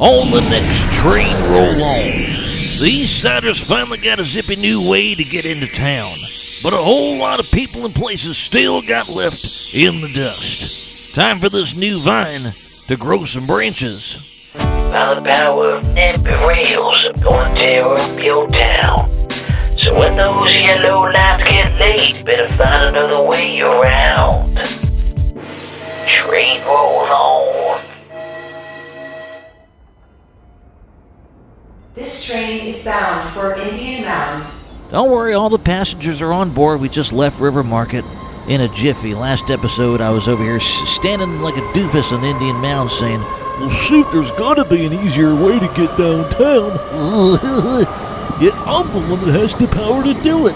On the next train roll on. The East Siders finally got a zippy new way to get into town, but a whole lot of people and places still got left in the dust. Time for this new vine to grow some branches. By the power of NIMBY rails, I'm gonna tear up your town. So when those yellow lights get late, better find another way around. Train roll on. This train is bound for Indian Mound. Don't worry, all the passengers are on board. We just left River Market in a jiffy. Last episode, I was over here standing like a doofus on Indian Mound saying, "Well, shoot, there's gotta be an easier way to get downtown." Yeah, I'm the one that has the power to do it.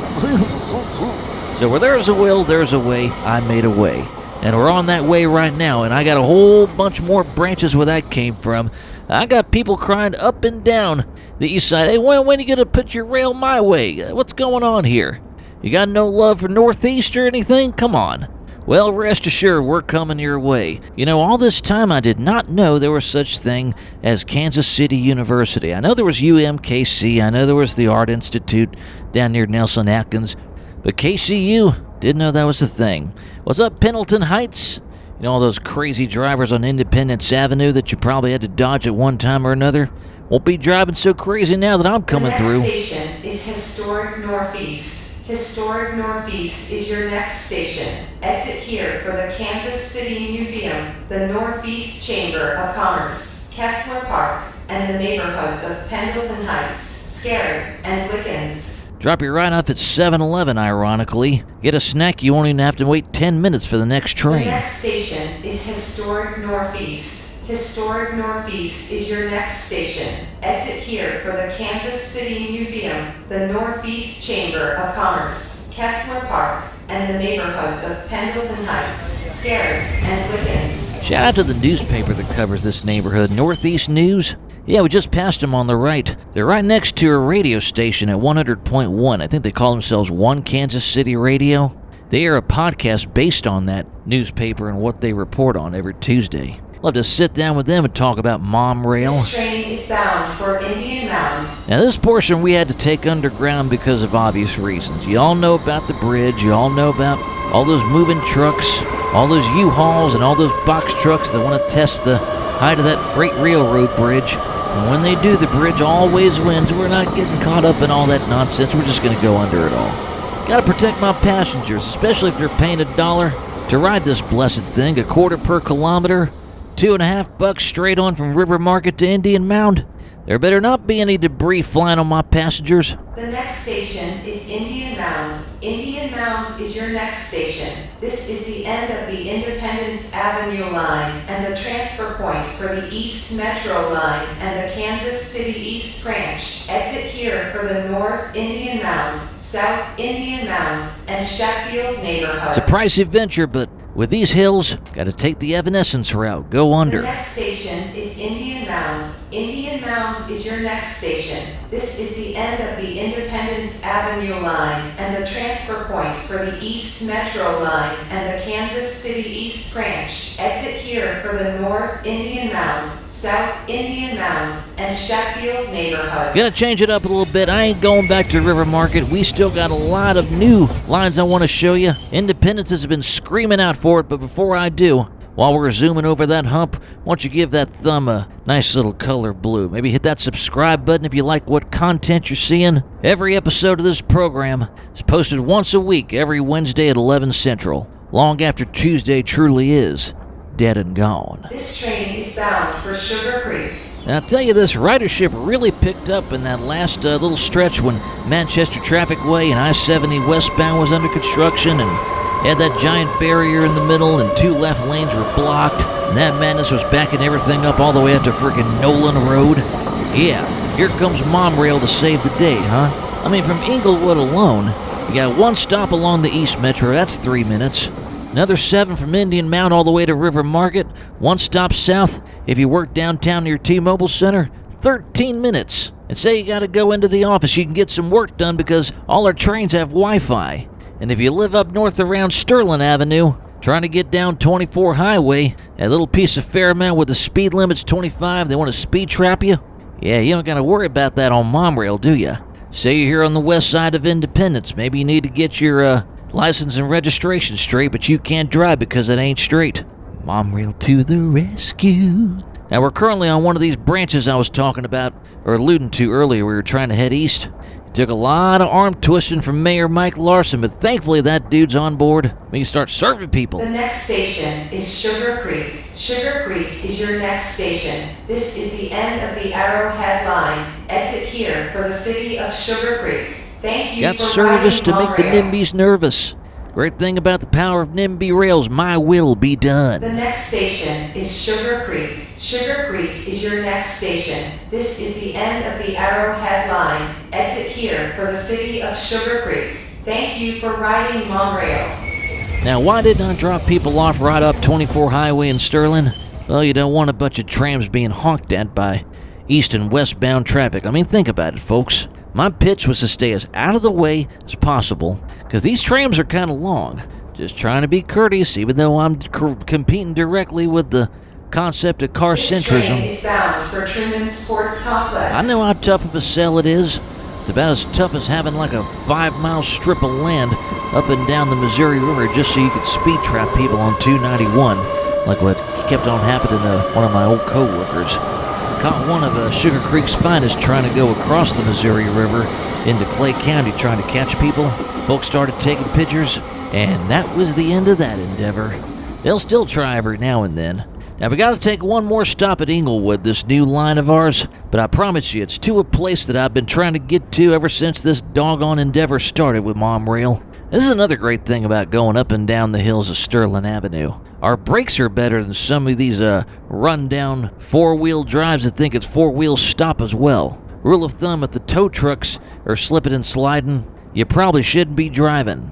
So where there's a will, there's a way. I made a way. And we're on that way right now, and I got a whole bunch more branches where that came from. I got people crying up and down the east side, "Hey, when are you going to put your rail my way? What's going on here? You got no love for Northeast or anything? Come on." Well, rest assured, we're coming your way. You know, all this time I did not know there was such thing as Kansas City University. I know there was UMKC, I know there was the Art Institute down near Nelson Atkins, but KCU, didn't know that was a thing. What's up, Pendleton Heights? You know, all those crazy drivers on Independence Avenue that you probably had to dodge at one time or another? Won't be driving so crazy now that I'm coming through. The next station is Historic Northeast. Historic Northeast is your next station. Exit here for the Kansas City Museum, the Northeast Chamber of Commerce, Kessler Park, and the neighborhoods of Pendleton Heights, Scarrett, and Wickens. Drop you right off at 7-Eleven, ironically. Get a snack, you won't even have to wait 10 minutes for the next train. The next station is Historic Northeast. Historic Northeast is your next station. Exit here for the Kansas City Museum, the Northeast Chamber of Commerce, Kessler Park, and the neighborhoods of Pendleton Heights, Scarrett, and Wickens. Shout out to the newspaper that covers this neighborhood, Northeast News. Yeah, we just passed them on the right. They're right next to a radio station at 100.1. I think they call themselves One Kansas City Radio. They are a podcast based on that newspaper and what they report on every Tuesday. Love to sit down with them and talk about MoMRail. This train is bound for Indian Mound. Now, this portion we had to take underground because of obvious reasons. You all know about the bridge. You all know about all those moving trucks, all those U-Hauls, and all those box trucks that want to test the height of that freight railroad bridge. And when they do, the bridge always wins. We're not getting caught up in all that nonsense. We're just going to go under it all. Got to protect my passengers, especially if they're paying $1 to ride this blessed thing, $0.25 per kilometer, $2.50 straight on from River Market to Indian Mound. There better not be any debris flying on my passengers. The next station is Indian Mound. Indian Mound is your next station. This is the end of the Independence Avenue line and the transfer point for the East Metro line and the Kansas City East Branch. Exit here for the North Indian Mound, South Indian Mound, and Sheffield neighborhoods. It's a pricey venture, but with these hills, gotta take the Evanescence route, go under. The next station is Indian Mound. Indian Mound is your next station. This is the end of the Independence Avenue line and the transfer point for the East Metro line and the Kansas City East Branch. Exit here for the North Indian Mound, South Indian Mound, and Sheffield neighborhoods. Gonna change it up a little bit. I ain't going back to River Market. We still got a lot of new lines I want to show you. Independence has been screaming out for it, but before I do, while we're zooming over that hump, why don't you give that thumb a nice little color blue. Maybe hit that subscribe button if you like what content you're seeing. Every episode of this program is posted once a week, every Wednesday at 11 Central, long after Tuesday truly is dead and gone. This train is bound for Sugar Creek. Now, I'll tell you this, ridership really picked up in that last little stretch when Manchester Traffic Way and I-70 westbound was under construction and had that giant barrier in the middle and 2 left lanes were blocked, and that madness was backing everything up all the way up to frickin' Nolan Road. Yeah, here comes MoMRail to save the day, huh? I mean, from Inglewood alone, you got 1 stop along the East Metro, that's 3 minutes. Another 7 from Indian Mound all the way to River Market. 1 stop south if you work downtown near T-Mobile Center, 13 minutes. And say you gotta go into the office, you can get some work done because all our trains have Wi-Fi. And if you live up north around Sterling Avenue, Trying to get down 24 highway, that little piece of Fairmount where the speed limit's 25, they want to speed trap you? Yeah, you don't got to worry about that on MoMRail, do ya? Say you're here on the west side of Independence. Maybe you need to get your license and registration straight, but you can't drive because it ain't straight. MoMRail to the rescue. Now, we're currently on one of these branches I was talking about, or alluding to earlier. We were trying to head east. It took a lot of arm twisting from Mayor Mike Larson, but thankfully that dude's on board. We can start serving people. The next station is Sugar Creek. Sugar Creek is your next station. This is the end of the Arrowhead line. Exit here for the city of Sugar Creek. Thank you Got for service to riding make the MoMRail. NIMBYs nervous. Great thing about the power of NIMBY rails, my will be done. The next station is Sugar Creek. Sugar Creek is your next station. This is the end of the Arrowhead line. Exit here for the city of Sugar Creek. Thank you for riding MoMRail. Now, why didn't I drop people off right up 24 Highway in Sterling? Well, you don't want a bunch of trams being honked at by east and westbound traffic. I mean, think about it, folks. My pitch was to stay as out of the way as possible, because these trams are kind of long. Just trying to be courteous, even though I'm competing directly with the concept of car This train centrism. is bound for Truman Sports Complex. I know how tough of a sell it is. It's about as tough as having like a 5-mile strip of land up and down the Missouri River just so you could speed trap people on 291, like what kept on happening to one of my old co-workers. Caught one of Sugar Creek's finest trying to go across the Missouri River into Clay County trying to catch people. Folks started taking pictures, and that was the end of that endeavor. They'll still try every now and then. Now, we got to take one more stop at Inglewood, this new line of ours, but I promise you, it's to a place that I've been trying to get to ever since this doggone endeavor started with MoMRail. This is another great thing about going up and down the hills of Sterling Avenue. Our brakes are better than some of these run-down four-wheel drives that think it's four-wheel stop as well. Rule of thumb, if the tow trucks are slipping and sliding, you probably shouldn't be driving.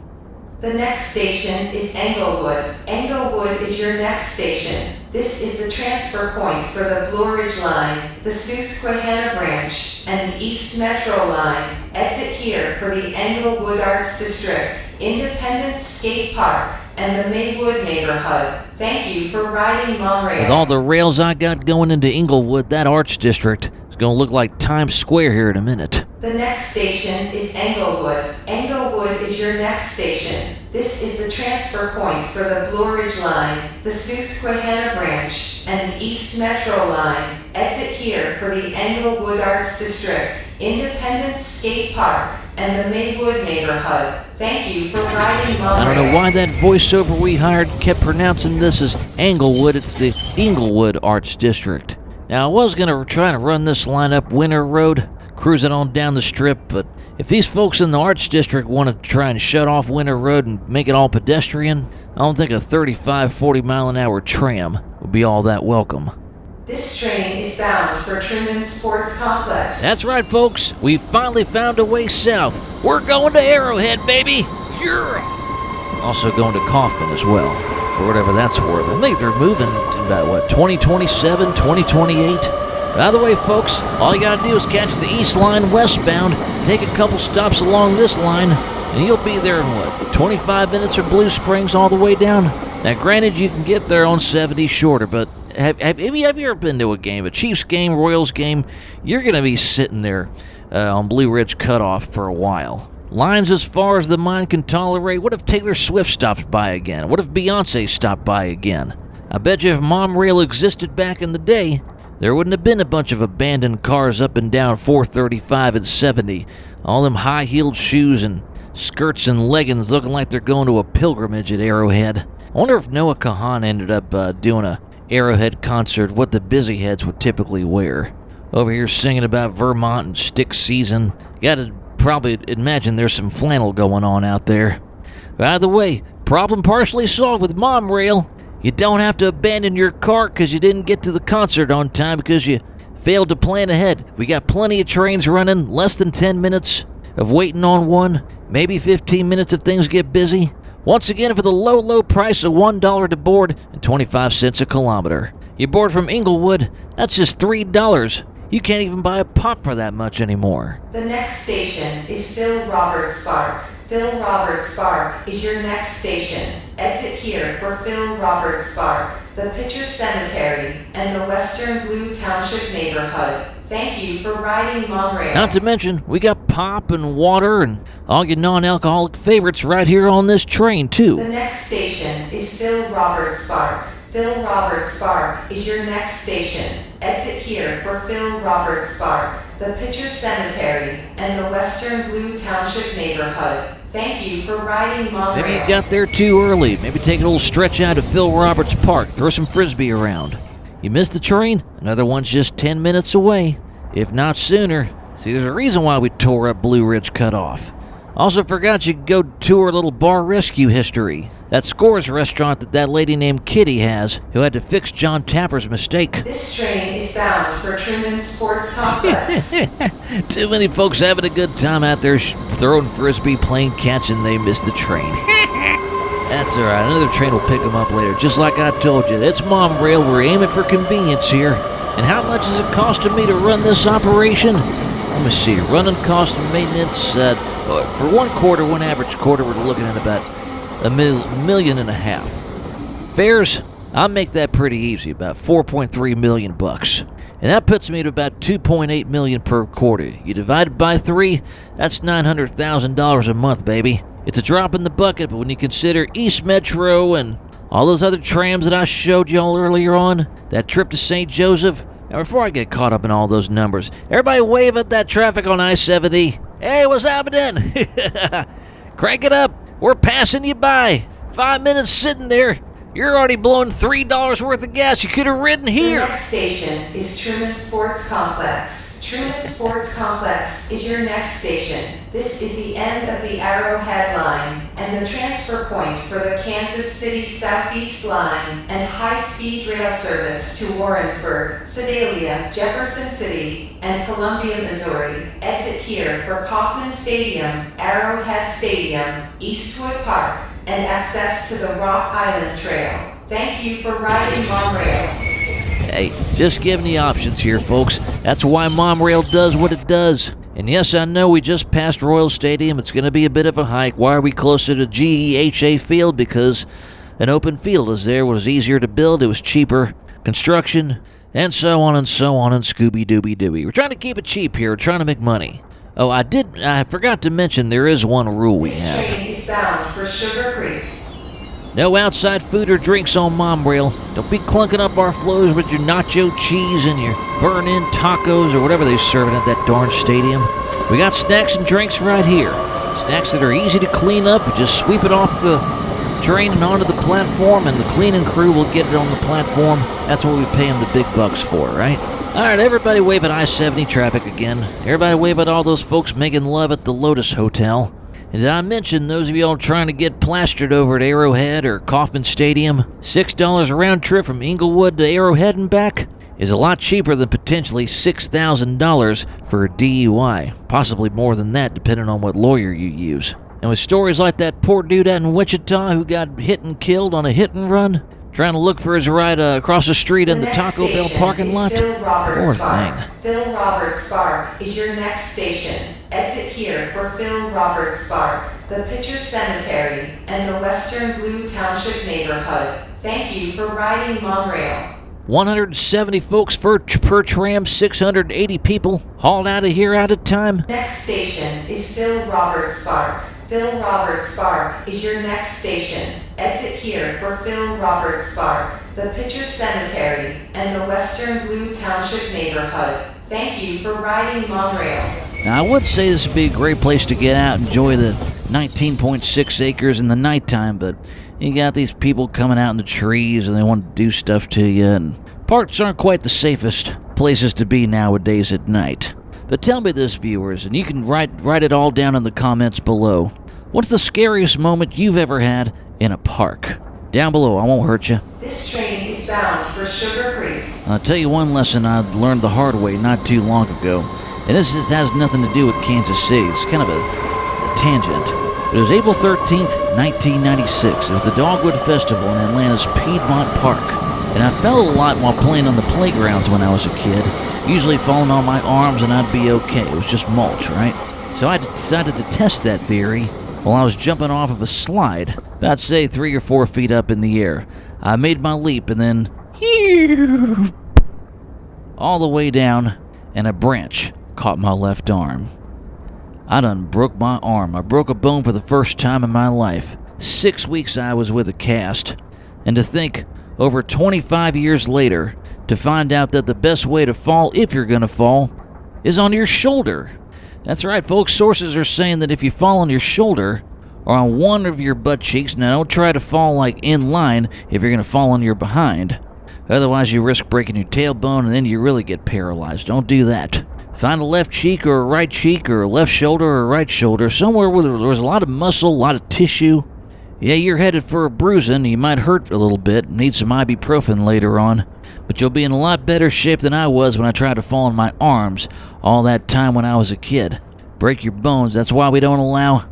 The next station is Englewood. Englewood is your next station. This is the transfer point for the Blue Ridge Line, the Susquehanna Branch, and the East Metro Line. Exit here for the Englewood Arts District, Independence Skate Park, and the Maywood neighborhood. Thank you for riding MoMRail. With all the rails I got going into Inglewood, that Arts District is going to look like Times Square here in a minute. The next station is Englewood. Englewood is your next station. This is the transfer point for the Blue Ridge Line, the Susquehanna Branch, and the East Metro Line. Exit here for the Englewood Arts District, Independence Skate Park, and the Maywood neighborhood. Thank you for riding MoMRail. I don't know why that voiceover we hired kept pronouncing this as Englewood. It's the Inglewood Arts District. Now, I was going to try to run this line up Winter Road, cruising on down the strip, but if these folks in the Arts District want to try and shut off Winter Road and make it all pedestrian, I don't think a 35, 40 mile an hour tram would be all that welcome. This train is bound for Truman Sports Complex. That's right, folks. We finally found a way south. We're going to Arrowhead, baby. Yeah. Also going to Kaufman as well, or whatever that's worth. I think they're moving to about, 2027, 2028? By the way, folks, all you gotta do is catch the East Line westbound, take a couple stops along this line, and you'll be there in, 25 minutes or Blue Springs all the way down? Now, granted, you can get there on 70 shorter, but have you ever been to a game, a Chiefs game, Royals game? You're going to be sitting there on Blue Ridge Cutoff for a while. Lines as far as the mind can tolerate. What if Taylor Swift stops by again? What if Beyonce stopped by again? I bet you if MoMRail existed back in the day, there wouldn't have been a bunch of abandoned cars up and down 435 and 70. All them high-heeled shoes and skirts and leggings looking like they're going to a pilgrimage at Arrowhead. I wonder if Noah Kahan ended up doing a Arrowhead concert, what the busy heads would typically wear. Over here singing about Vermont and stick season. Gotta probably imagine there's some flannel going on out there. By the way, problem partially solved with MoMRail. You don't have to abandon your car because you didn't get to the concert on time because you failed to plan ahead. We got plenty of trains running, less than 10 minutes of waiting on one, maybe 15 minutes if things get busy. Once again, for the low, low price of $1 to board and 25 cents a kilometer. You board from Inglewood, that's just $3. You can't even buy a pop for that much anymore. The next station is Phil Roberts Park. Phil Roberts Park is your next station. Exit here for Phil Roberts Park, the Pitcher Cemetery, and the Western Blue Township neighborhood. Thank you for riding MoMRail. Not to mention, we got pop and water and all your non-alcoholic favorites right here on this train, too. The next station is Phil Roberts Park. Phil Roberts Park is your next station. Exit here for Phil Roberts Park, the Pitcher Cemetery, and the Western Blue Township neighborhood. Thank you for riding MoMRail. Maybe you got there too early. Maybe take a little stretch out of Phil Roberts Park. Throw some frisbee around. You missed the train? Another one's just 10 minutes away, if not sooner. See, there's a reason why we tore up Blue Ridge Cutoff. Also forgot you could go tour a little bar rescue history. That Scores restaurant that lady named Kitty has, who had to fix John Tapper's mistake. This train is bound for Truman Sports Complex. Too many folks having a good time out there throwing frisbee, playing catch, and they missed the train. That's all right. Another train will pick them up later. Just like I told you, it's MoMRail. We're aiming for convenience here. And how much is it costing me to run this operation? Let me see. Running cost and maintenance. For one average quarter, we're looking at about $1.5 million. Fares, I'll make that pretty easy. About $4.3 million. And that puts me at about $2.8 million per quarter. You divide it by 3, that's $900,000 a month, baby. It's a drop in the bucket, but when you consider East Metro and all those other trams that I showed y'all earlier on, that trip to St. Joseph, now before I get caught up in all those numbers, everybody wave at that traffic on I-70. Hey, what's happening? Crank it up. We're passing you by. 5 minutes sitting there. You're already blowing $3 worth of gas. You could have ridden here. The next station is Truman Sports Complex. Truman Sports Complex is your next station. This is the end of the Arrowhead line and the transfer point for the Kansas City Southeast line and high-speed rail service to Warrensburg, Sedalia, Jefferson City, and Columbia, Missouri. Exit here for Kauffman Stadium, Arrowhead Stadium, Eastwood Park, and access to the Rock Island Trail. Thank you for riding MoMRail. Hey, just giving the options here, folks. That's why MoMRail does what it does. And yes, I know we just passed Royal Stadium. It's going to be a bit of a hike. Why are we closer to GEHA Field? Because an open field is there. It was easier to build. It was cheaper construction, and so on and so on, and Scooby-Dooby-Dooby. We're trying to keep it cheap here. We're trying to make money. Oh, I forgot to mention there is one rule we have. This train is bound for Sugar Creek. No outside food or drinks on MoMRail. Don't be clunking up our flows with your nacho cheese and your burn-in tacos or whatever they're serving at that darn stadium. We got snacks and drinks right here. Snacks that are easy to clean up. We just sweep it off the train and onto the platform, and the cleaning crew will get it on the platform. That's what we pay them the big bucks for, right? All right, everybody wave at I-70 traffic again. Everybody wave at all those folks making love at the Lotus Hotel. And did I mention those of y'all trying to get plastered over at Arrowhead or Kauffman Stadium? $6 a round trip from Inglewood to Arrowhead and back is a lot cheaper than potentially $6,000 for a DUI. Possibly more than that, depending on what lawyer you use. And with stories like that poor dude out in Wichita who got hit and killed on a hit and run, trying to look for his ride across the street in the Taco Bell parking lot. Poor thing. Phil Roberts Park is your next station. Exit here for Phil Roberts Park, the Pitcher Cemetery, and the Western Blue Township neighborhood. Thank you for riding MoMRail. 170 folks per tram, 680 people hauled out of here at a time. Next station is Phil Roberts Park. Phil Roberts Park is your next station. Exit here for Phil Roberts Park, the Pitcher Cemetery, and the Western Blue Township neighborhood. Thank you for riding MoMRail. Now, I would say this would be a great place to get out and enjoy the 19.6 acres in the nighttime, but you got these people coming out in the trees and they want to do stuff to you, and parks aren't quite the safest places to be nowadays at night. But tell me this, viewers, and you can write it all down in the comments below. What's the scariest moment you've ever had in a park? Down below, I won't hurt you. This train is bound for Sugar Creek. I'll tell you one lesson I learned the hard way not too long ago. And this has nothing to do with Kansas City. It's kind of a tangent. It was April 13th, 1996. It was the Dogwood Festival in Atlanta's Piedmont Park. And I fell a lot while playing on the playgrounds when I was a kid. Usually falling on my arms and I'd be okay. It was just mulch, right? So I decided to test that theory while I was jumping off of a slide, about say 3 or 4 feet up in the air. I made my leap and then all the way down, and a branch caught my left arm. I done broke my arm. I broke a bone for the first time in my life. 6 weeks I was with a cast, and to think, over 25 years later, to find out that the best way to fall, if you're gonna fall, is on your shoulder. That's right, folks. Sources are saying that if you fall on your shoulder or on one of your butt cheeks, now don't try to fall like in line if you're gonna fall on your behind. Otherwise, you risk breaking your tailbone and then you really get paralyzed. Don't do that. Find a left cheek or a right cheek or a left shoulder or a right shoulder, somewhere where there's a lot of muscle, a lot of tissue. Yeah, you're headed for a bruising. You might hurt a little bit, need some ibuprofen later on. But you'll be in a lot better shape than I was when I tried to fall on my arms all that time when I was a kid. Break your bones. That's why we don't allow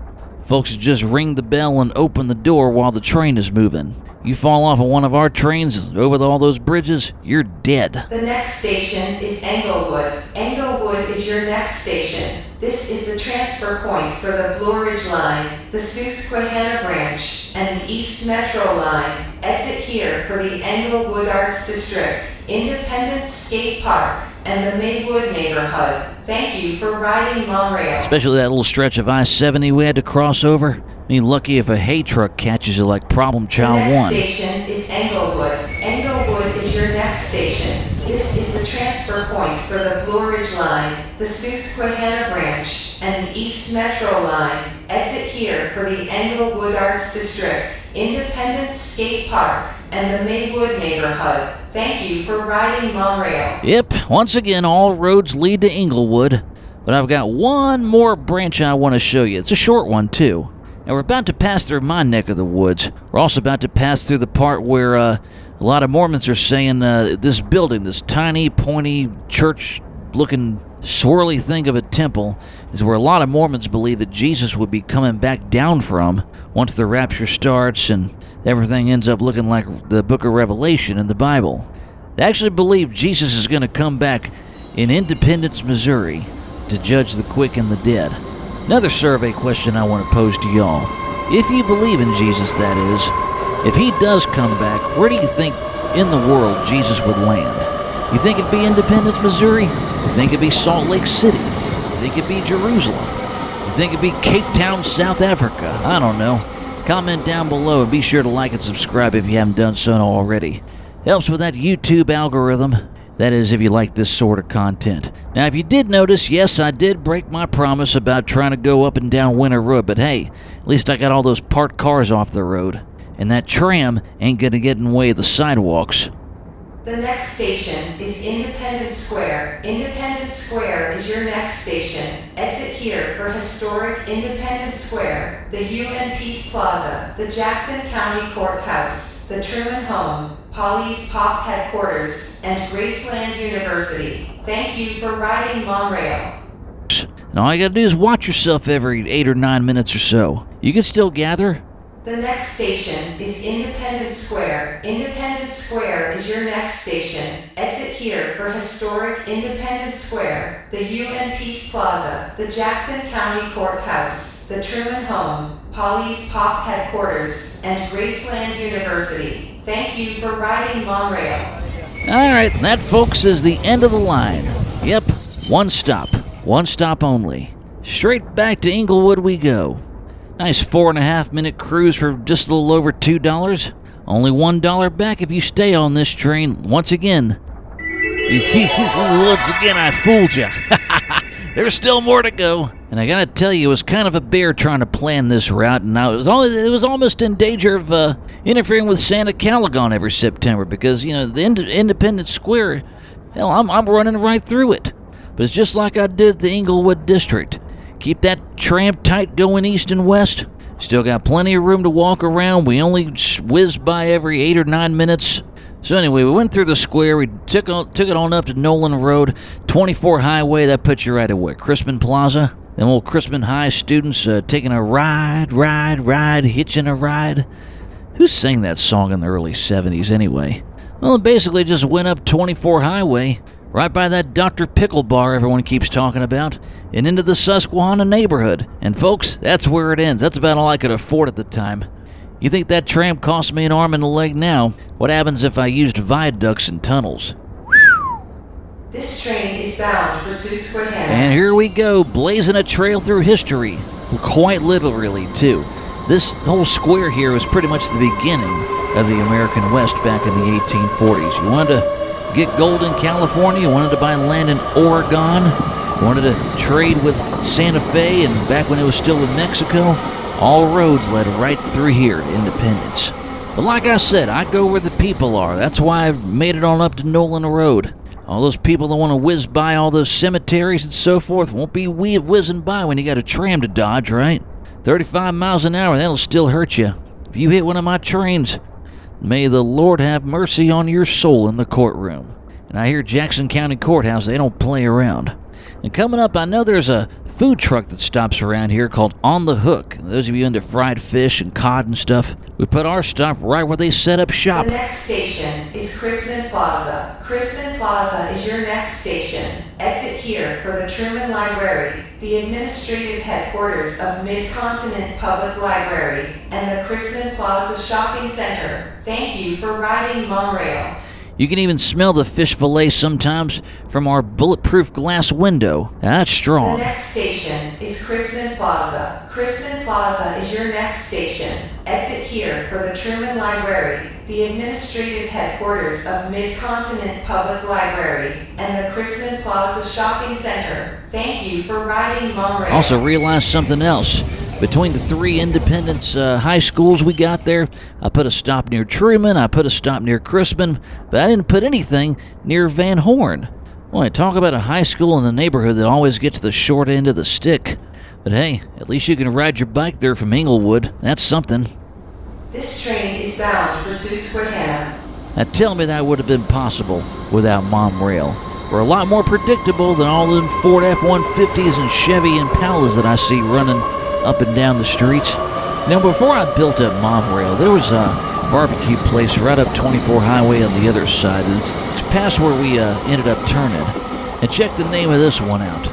folks to just ring the bell and open the door while the train is moving. You fall off of one of our trains over all those bridges, you're dead. The next station is Englewood. Englewood is your next station. This is the transfer point for the Blue Ridge Line, the Susquehanna Branch, and the East Metro Line. Exit here for the Englewood Arts District, Independence Skate Park, and the Maywood neighborhood. Thank you for riding MoMRail. Especially that little stretch of I-70 we had to cross over. I mean, lucky if a hay truck catches you like Problem Child 1. The next station is Englewood. Englewood is your next station. This is the transfer point for the Blue Ridge Line, the Susquehanna Branch, and the East Metro Line. Exit here for the Englewood Arts District, Independence Skate Park, and the Maywood neighborhood. Thank you for riding MoMRail. Yep, once again, all roads lead to Englewood. But I've got one more branch I want to show you. It's a short one, too. And we're about to pass through my neck of the woods. We're also about to pass through the part where a lot of Mormons are saying this building, this tiny, pointy, church-looking, swirly thing of a temple, is where a lot of Mormons believe that Jesus would be coming back down from once the rapture starts and everything ends up looking like the book of Revelation in the Bible. They actually believe Jesus is going to come back in Independence, Missouri, to judge the quick and the dead. Another survey question I want to pose to y'all. If you believe in Jesus, that is, if he does come back, where do you think in the world Jesus would land? You think it'd be Independence, Missouri? You think it'd be Salt Lake City? You think it'd be Jerusalem? You think it'd be Cape Town, South Africa? I don't know. Comment down below and be sure to like and subscribe if you haven't done so already. Helps with that YouTube algorithm. That is, if you like this sort of content. Now, if you did notice, yes, I did break my promise about trying to go up and down Winter Road, but hey, at least I got all those parked cars off the road. And that tram ain't gonna get in the way of the sidewalks. The next station is Independence Square. Independence Square is your next station. Exit here for historic Independence Square, the UN Peace Plaza, the Jackson County Courthouse, the Truman Home, Polly's Pop Headquarters, and Graceland University. Thank you for riding MoMRail. And all you gotta do is watch yourself every 8 or 9 minutes or so. You can still gather. The next station is Independence Square. Independence Square is your next station. Exit here for historic Independence Square, the UN Peace Plaza, the Jackson County Courthouse, the Truman Home, Polly's Pop Headquarters, and Graceland University. Thank you for riding MoMRail. Alright, that, folks, is the end of the line. Yep, one stop only. Straight back to Englewood we go. Nice 4.5 minute cruise for just a little over $2. Only $1 back if you stay on this train. Once again, I fooled you. There's still more to go. And I gotta tell you, it was kind of a bear trying to plan this route, and it was almost in danger of interfering with Santa Caligon every September, because, you know, the Independence Square, hell, I'm running right through it. But it's just like I did at the Englewood District. Keep that tram tight going east and west. Still got plenty of room to walk around. We only whiz by every 8 or 9 minutes. So anyway, we went through the square. We took it on up to Nolan Road, 24 Highway. That puts you right at what? Crispin Plaza. Them old Crispin High students taking a ride, hitching a ride. Who sang that song in the early 70s anyway? Well, it basically just went up 24 Highway, right by that Dr. Pickle bar everyone keeps talking about, and into the Susquehanna neighborhood. And folks, that's where it ends. That's about all I could afford at the time. You think that tram cost me an arm and a leg now? What happens if I used viaducts and tunnels? This train is bound for Susquehanna. And here we go, blazing a trail through history. Quite literally, too. This whole square here was pretty much the beginning of the American West back in the 1840s. You wanted to get gold in California, you wanted to buy land in Oregon, you wanted to trade with Santa Fe, and back when it was still in Mexico, all roads led right through here to Independence. But like I said, I go where the people are. That's why I've made it on up to Nolan Road. All those people that want to whiz by all those cemeteries and so forth won't be whizzing by when you got a tram to dodge, right? 35 miles an hour, that'll still hurt you. If you hit one of my trains, may the Lord have mercy on your soul in the courtroom. And I hear Jackson County Courthouse, they don't play around. And coming up, I know there's a food truck that stops around here called On the Hook. And those of you into fried fish and cod and stuff, we put our stop right where they set up shop. The next station is Crispin Plaza. Crispin Plaza is your next station. Exit here for the Truman Library, the administrative headquarters of Mid-Continent Public Library, and the Crispin Plaza Shopping Center. Thank you for riding MoMRail. You can even smell the fish fillet sometimes from our bulletproof glass window. That's strong. The next station is Crispin Plaza. Crispin Plaza is your next station. Exit here for the Truman Library, the administrative headquarters of Mid-Continent Public Library, and the Crispin Plaza Shopping Center. Thank you for riding MoMRail. Also realized something else. Between the three Independence high schools we got there, I put a stop near Truman, I put a stop near Crispin, but I didn't put anything near Van Horn. Boy, talk about a high school in the neighborhood that always gets the short end of the stick. But hey, at least you can ride your bike there from Inglewood. That's something. This train is bound for Susquehanna. Now tell me that would have been possible without MoMRail. We're a lot more predictable than all them Ford F-150s and Chevy Impalas that I see running up and down the streets. Now, before I built up MoMRail, there was a barbecue place right up 24 Highway on the other side. It's past where we ended up turning. And check the name of this one out.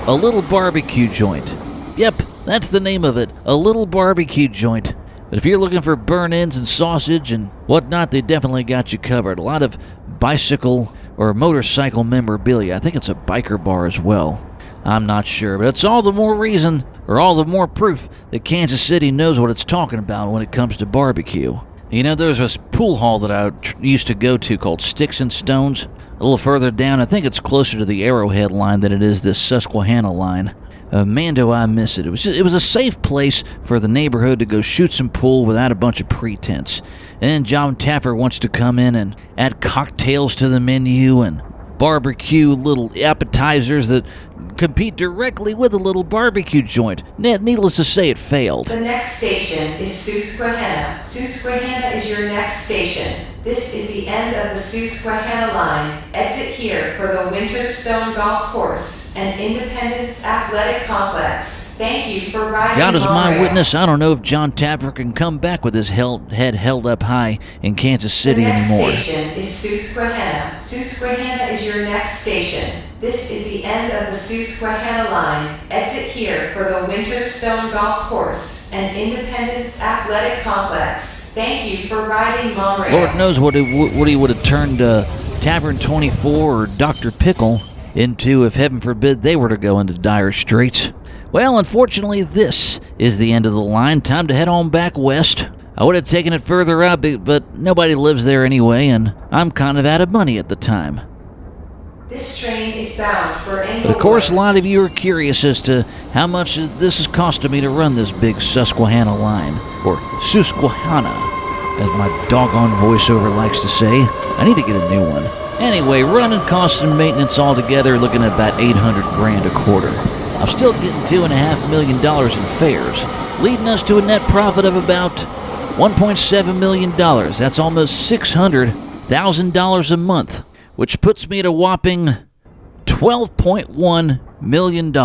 A Little Barbecue Joint. Yep, that's the name of it. A Little Barbecue Joint. But if you're looking for burn-ins and sausage and whatnot, they definitely got you covered. A lot of bicycle or motorcycle memorabilia. I think it's a biker bar as well. I'm not sure, but it's all the more reason, or all the more proof, that Kansas City knows what it's talking about when it comes to barbecue. You know, there's this pool hall that I used to go to called Sticks and Stones. A little further down, I think it's closer to the Arrowhead line than it is this Susquehanna line. Man, do I miss it. It was a safe place for the neighborhood to go shoot some pool without a bunch of pretense. And then John Tapper wants to come in and add cocktails to the menu and barbecue little appetizers that compete directly with a little barbecue joint. Needless to say, it failed. The next station is Susquehanna. Susquehanna is your next station. This is the end of the Susquehanna line. Exit here for the Winterstone Golf Course and Independence Athletic Complex. Thank you for riding God is my MoMRail. witness, I don't know if John Tapper can come back with his head held up high in Kansas City the next anymore. station is Susquehanna. Susquehanna is your next station. This is the end of the Susquehanna line. Exit here for the Winterstone Golf Course and Independence Athletic Complex. Thank you for riding MoMRail. Lord knows what he would have turned Tavern 24 or Dr. Pickle into if, heaven forbid, they were to go into dire straits. Well, unfortunately, this is the end of the line. Time to head on back west. I would have taken it further up, but nobody lives there anyway, and I'm kind of out of money at the time. This train is bound for Englewood. But of course, a lot of you are curious as to how much this is costing me to run this big Susquehanna line, or Susquehanna, as my doggone voiceover likes to say. I need to get a new one. Anyway, running costs and maintenance altogether, looking at about $800,000 a quarter. I'm still getting $2.5 million in fares, leading us to a net profit of about $1.7 million. That's almost $600,000 a month, which puts me at a whopping $12.1 million.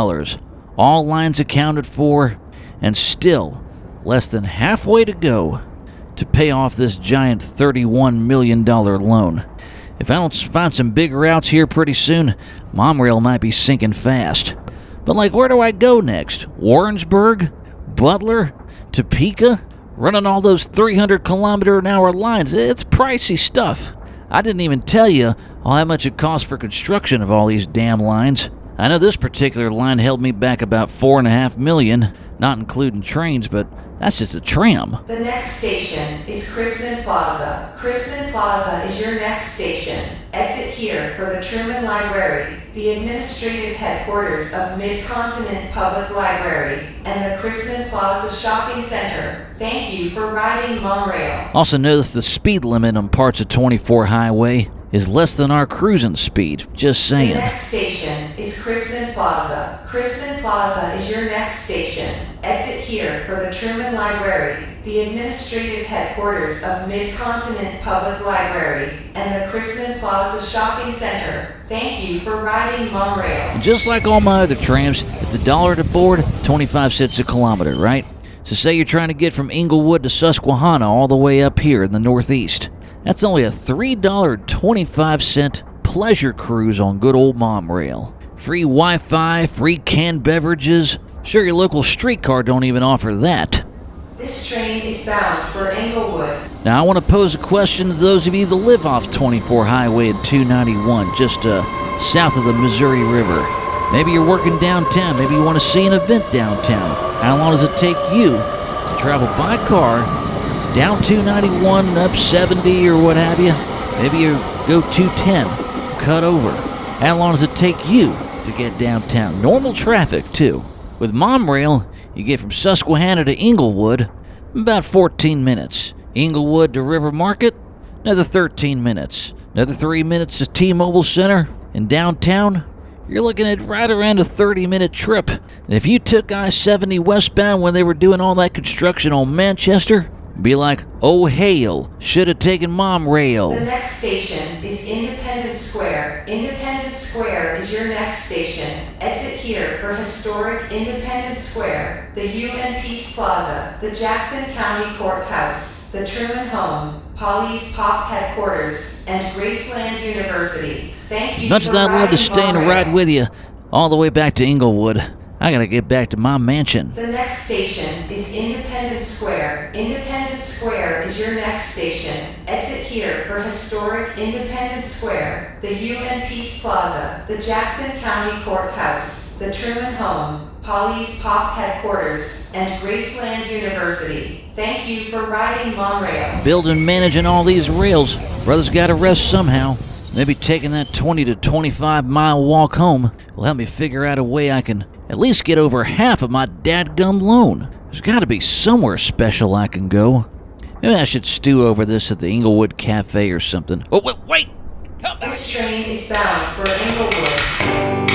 All lines accounted for, and still less than halfway to go to pay off this giant $31 million loan. If I don't find some big routes here pretty soon, MoMRail might be sinking fast. But like, where do I go next? Warrensburg? Butler? Topeka? Running all those 300-kilometer-an-hour lines, it's pricey stuff. I didn't even tell you how much it costs for construction of all these damn lines. I know this particular line held me back about $4.5 million, not including trains, but that's just a tram. The next station is Chrisman Plaza. Chrisman Plaza is your next station. Exit here for the Truman Library, the administrative headquarters of Mid-Continent Public Library, and the Chrisman Plaza Shopping Center. Thank you for riding MoMRail. Also notice the speed limit on parts of 24 highway is less than our cruising speed. Just saying. The next station is Chrisman Plaza. Chrisman Plaza is your next station. Exit here for the Truman Library, the administrative headquarters of Mid-Continent Public Library, and the Chrisman Plaza Shopping Center. Thank you for riding MoMRail. Just like all my other trams, it's $1 to board, 25 cents a kilometer, right? So say you're trying to get from Inglewood to Susquehanna all the way up here in the Northeast. That's only a $3.25 pleasure cruise on good old MoMRail. Free Wi-Fi, free canned beverages. Sure, your local streetcar don't even offer that. This train is bound for Inglewood. Now, I want to pose a question to those of you that live off 24 Highway and 291, just south of the Missouri River. Maybe you're working downtown. Maybe you want to see an event downtown. How long does it take you to travel by car down 291, up 70 or what have you? Maybe you go 210, cut over. How long does it take you to get downtown? Normal traffic, too. With MoMRail, you get from Susquehanna to Inglewood in about 14 minutes. Inglewood to River Market, another 13 minutes. Another 3 minutes to T-Mobile Center. In downtown, you're looking at right around a 30-minute trip. And if you took I-70 westbound when they were doing all that construction on Manchester, be like, oh hail, should have taken MoMRail. The next station is Independence Square. Independence Square is your next station. Exit here for historic Independence Square, the UN Peace Plaza, the Jackson County Courthouse, the Truman Home, Polly's Pop Headquarters, and Graceland University. Thank you. Much as I'd love to stay and ride with you all the way back to Inglewood, I gotta get back to my mansion. The next station is Independence Square. Independence Square is your next station. Exit here for historic Independence Square, the UN Peace Plaza, the Jackson County Courthouse, the Truman Home, Polly's Pop Headquarters, and Graceland University. Thank you for riding MoMRail. Building and managing all these rails, brothers gotta rest somehow. Maybe taking that 20 to 25 mile walk home will help me figure out a way I can at least get over half of my dadgum loan. There's got to be somewhere special I can go. Maybe I should stew over this at the Inglewood Cafe or something. Oh, wait! Come back! This train is bound for Inglewood.